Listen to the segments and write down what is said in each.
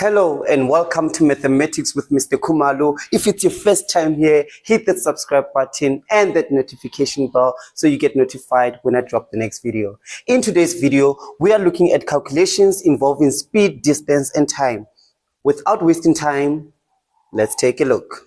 Hello and welcome to Mathematics with Mr. Khumalo. If it's your first time here, hit that subscribe button and that notification bell so you get notified when I drop the next video. In today's video, we are looking at calculations involving speed, distance, and time. Without wasting time, let's take a look.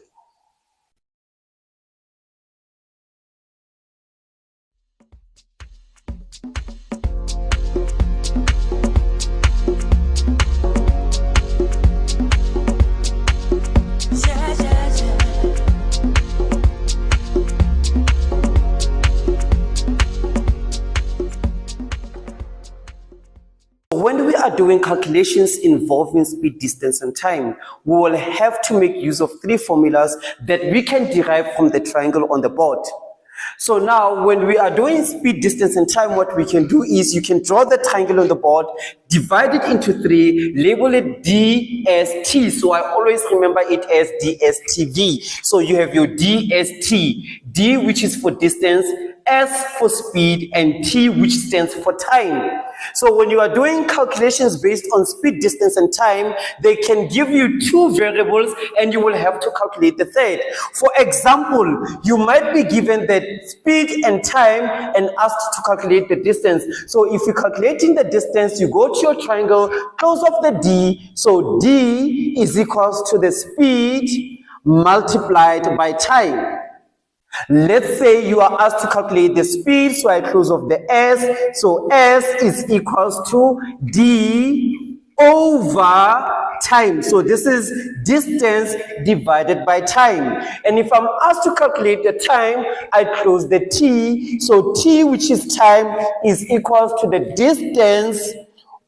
When we are doing calculations involving speed, distance, and time, we will have to make use of three formulas that we can derive from the triangle on the board. So now, when we are doing speed, distance, and time, what we can do is you can draw the triangle on the board, divide it into three, label it DST. So I always remember it as DSTV. So you have your DST, D which is for distance, S for speed, and T which stands for time. So when you are doing calculations based on speed, distance, and time, they can give you two variables and you will have to calculate the third. For example, you might be given the speed and time and asked to calculate the distance. So if you're calculating the distance, you go to your triangle, close off the D. So D is equals to the speed multiplied by time. Let's say you are asked to calculate the speed, so I close off the S. So S is equals to D over time. So this is distance divided by time. And if I'm asked to calculate the time, I close the T. So T, which is time, is equals to the distance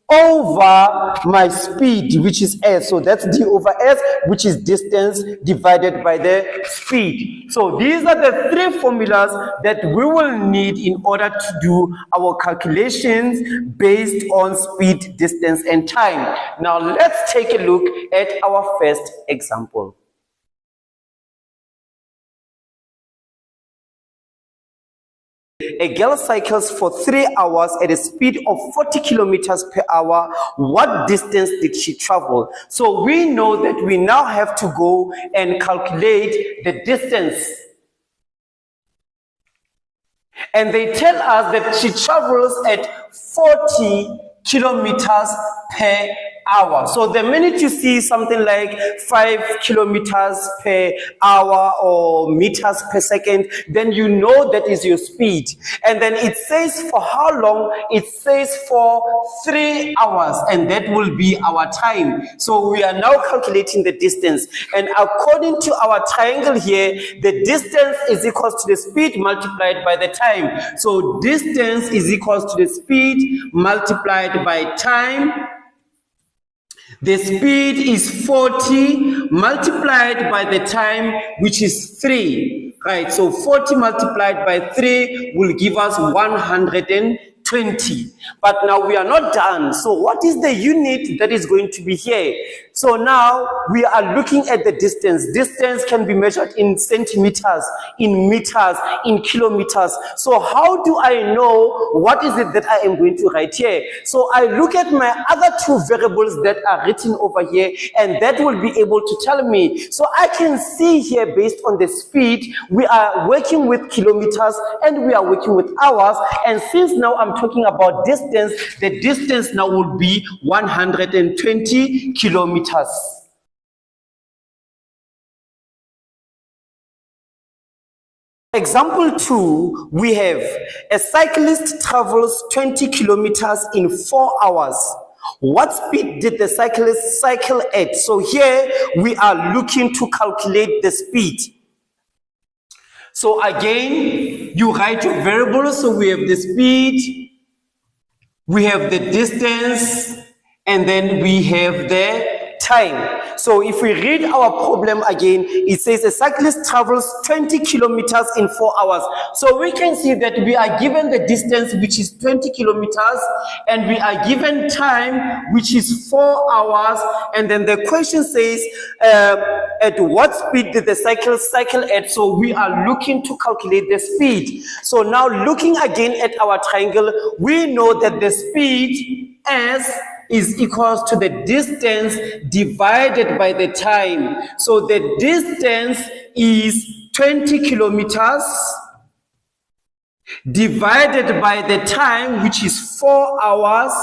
over my speed, which is S. So that's D over S, which is distance divided by the speed. So these are the three formulas that we will need in order to do our calculations based on speed, distance, and time. Now let's take a look at our first example. A girl cycles for 3 hours at a speed of 40 kilometers per hour. What distance did she travel? So we know that we now have to go and calculate the distance. And they tell us that she travels at 40 kilometers per hour. So the minute you see something like 5 kilometers per hour or meters per second, then you know that is your speed. And then it says for how long? It says for 3 hours, and that will be our time. So we are now calculating the distance. And according to our triangle here, the distance is equals to the speed multiplied by the time. So distance is equals to the speed multiplied by time. The speed is 40 multiplied by the time, which is 3. Right, so 40 multiplied by 3 will give us 120. But now we are not done. So what is the unit that is going to be here? So now we are looking at the distance. Distance can be measured in centimeters, in meters, in kilometers. So how do I know what is it that I am going to write here? So I look at my other two variables that are written over here, and that will be able to tell me. So I can see here, based on the speed, we are working with kilometers and we are working with hours. And since now I'm talking about distance, the distance now will be 120 kilometers. Example 2, we have a cyclist travels 20 kilometers in 4 hours. What speed did the cyclist cycle at? So here we are looking to calculate the speed. So again, you write your variables. So we have the speed, we have the distance, and then we have the time. So if we read our problem again, it says a cyclist travels 20 kilometers in 4 hours. So we can see that we are given the distance, which is 20 kilometers, and we are given time, which is 4 hours. And then the question says, at what speed did the cycle at? So we are looking to calculate the speed. So now looking again at our triangle, we know that the speed S is equals to the distance divided by the time. So the distance is 20 kilometers divided by the time, which is 4 hours.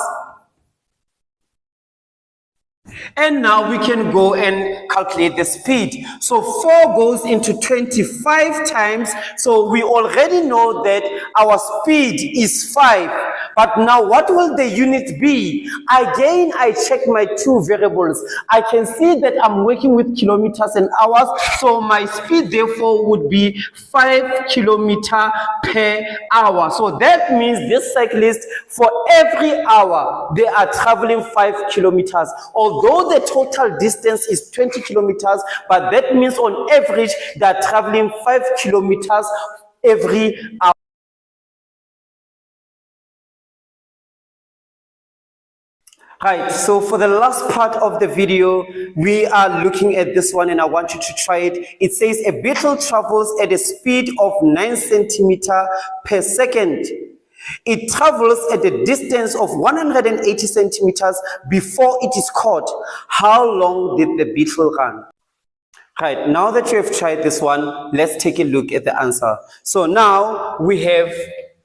And now we can go and calculate the speed. So 4 goes into 25 times. So we already know that our speed is 5. But now what will the unit be? Again, I check my two variables. I can see that I'm working with kilometers and hours. So my speed therefore would be 5 kilometers per hour. So that means this cyclist, for every hour, they are traveling 5 kilometers. Although the total distance is 20 kilometers, but that means on average, they are traveling 5 kilometers every hour. Right, so for the last part of the video, we are looking at this one and I want you to try it. It says a beetle travels at a speed of 9 centimeters per second. It travels at a distance of 180 centimeters before it is caught. How long did the beetle run? Right, now that you have tried this one, let's take a look at the answer. So now we have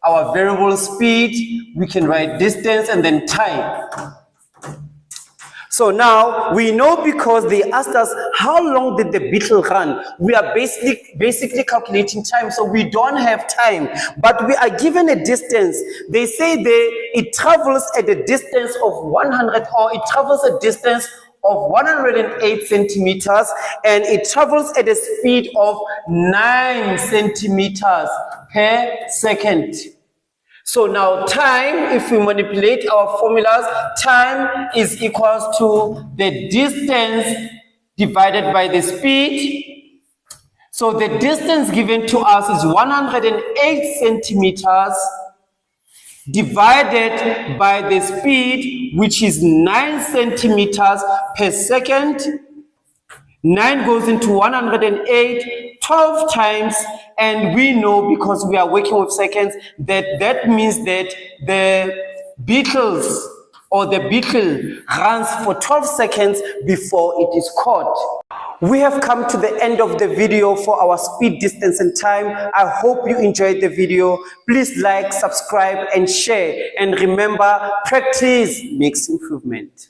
our variable speed. We can write distance and then time. So now we know, because they asked us how long did the beetle run, we are basically calculating time. So we don't have time, but we are given a distance. They say it travels at a distance of 100, or it travels a distance of 108 centimeters, and it travels at a speed of 9 centimeters per second. So now time, if we manipulate our formulas, time is equals to the distance divided by the speed. So the distance given to us is 108 centimeters divided by the speed, which is 9 centimeters per second. 9 goes into 108 12 times, and we know, because we are working with seconds, that means that the beetle runs for 12 seconds before it is caught. We have come to the end of the video for our speed, distance, and time. I hope you enjoyed the video. Please like, subscribe, and share. And remember, practice makes improvement.